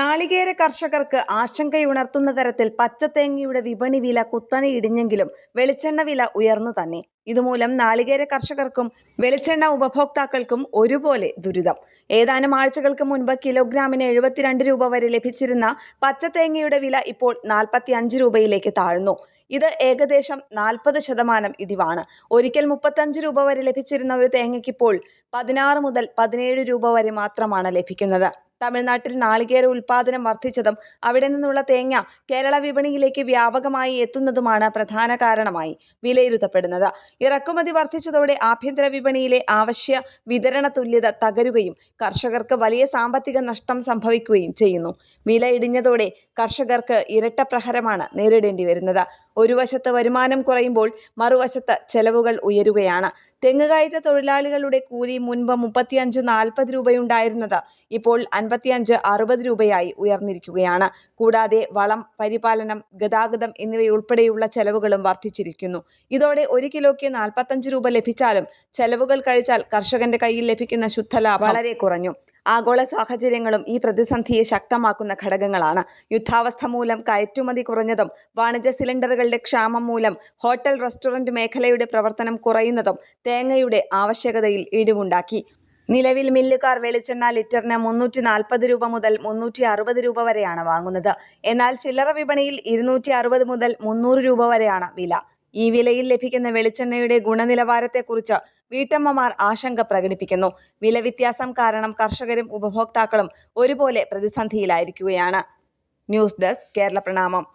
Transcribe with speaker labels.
Speaker 1: നാളികേര കർഷകർക്ക് ആശങ്കയുണർത്തുന്ന തരത്തിൽ പച്ചത്തേങ്ങയുടെ വിപണി വില കുത്തനെ ഇടിഞ്ഞെങ്കിലും വെളിച്ചെണ്ണ വില ഉയർന്നു തന്നെ. ഇതുമൂലം നാളികേര കർഷകർക്കും വെളിച്ചെണ്ണ ഉപഭോക്താക്കൾക്കും ഒരുപോലെ ദുരിതം. ഏതാനും ആഴ്ചകൾക്ക് മുൻപ് കിലോഗ്രാമിന് 72 രൂപ വരെ ലഭിച്ചിരുന്ന പച്ചത്തേങ്ങയുടെ വില ഇപ്പോൾ 45 രൂപയിലേക്ക് താഴ്ന്നു. ഇത് ഏകദേശം 40% ഇടിവാണ്. ഒരിക്കൽ 35 രൂപ വരെ ലഭിച്ചിരുന്ന ഒരു തേങ്ങയ്ക്കിപ്പോൾ 16 മുതൽ 17 രൂപ വരെ മാത്രമാണ് ലഭിക്കുന്നത്. തമിഴ്നാട്ടിൽ നാളികേര ഉൽപാദനം വർദ്ധിച്ചതും അവിടെ നിന്നുള്ള തേങ്ങ കേരള വിപണിയിലേക്ക് വ്യാപകമായി എത്തുന്നതുമാണ് പ്രധാന കാരണമായി വിലയിരുത്തപ്പെടുന്നത്. ഇറക്കുമതി വർദ്ധിച്ചതോടെ ആഭ്യന്തര വിപണിയിലെ അവശ്യ വിതരണ തുല്യത തകരുകയും കർഷകർക്ക് വലിയ സാമ്പത്തിക നഷ്ടം സംഭവിക്കുകയും ചെയ്യുന്നു. വില ഇടിഞ്ഞതോടെ കർഷകർക്ക് ഇരട്ട പ്രഹരമാണ് നേരിടേണ്ടി വരുന്നത്. ഒരു വശത്ത് വരുമാനം കുറയുമ്പോൾ മറുവശത്ത് ചെലവുകൾ ഉയരുകയാണ്. തെങ്ങുകയറ്റ തൊഴിലാളികളുടെ കൂലി മുൻപ് 35-40 രൂപയുണ്ടായിരുന്നത് ഇപ്പോൾ 55-60 രൂപയായി ഉയർന്നിരിക്കുകയാണ്. കൂടാതെ വളം, പരിപാലനം, ഗതാഗതം എന്നിവയുൾപ്പെടെയുള്ള ചെലവുകളും വർദ്ധിച്ചിരിക്കുന്നു. ഇതോടെ 1 കിലോയ്ക്ക് 45 രൂപ ലഭിച്ചാലും ചെലവുകൾ കഴിച്ചാൽ കർഷകന്റെ കയ്യിൽ ലഭിക്കുന്ന ശുദ്ധലാഭം വളരെ കുറഞ്ഞു. ആഗോള സാഹചര്യങ്ങളും ഈ പ്രതിസന്ധിയെ ശക്തമാക്കുന്ന ഘടകങ്ങളാണ്. യുദ്ധാവസ്ഥ മൂലം കയറ്റുമതി കുറഞ്ഞതും വാണിജ്യ സിലിണ്ടറുകളുടെ ക്ഷാമം മൂലം ഹോട്ടൽ റെസ്റ്റോറന്റ് മേഖലയുടെ പ്രവർത്തനം കുറയുന്നതും തേങ്ങയുടെ ആവശ്യകതയിൽ ഇടിവുണ്ടാക്കി. നിലവിൽ മില്ലുകാർ വെളിച്ചെണ്ണ ലിറ്ററിന് 340 രൂപ മുതൽ 360 രൂപ വരെയാണ് വാങ്ങുന്നത്. എന്നാൽ ചില്ലറ വിപണിയിൽ 260 മുതൽ 300 രൂപ വരെയാണ് വില. ഈ വിലയിൽ ലഭിക്കുന്ന വെളിച്ചെണ്ണയുടെ ഗുണനിലവാരത്തെക്കുറിച്ച് വീട്ടമ്മമാർ ആശങ്ക പ്രകടിപ്പിക്കുന്നു. വില വ്യത്യാസം കാരണം കർഷകരും ഉപഭോക്താക്കളും ഒരുപോലെ പ്രതിസന്ധിയിലായിരിക്കുകയാണ്. ന്യൂസ് ഡെസ്ക് കേരള പ്രണാമം.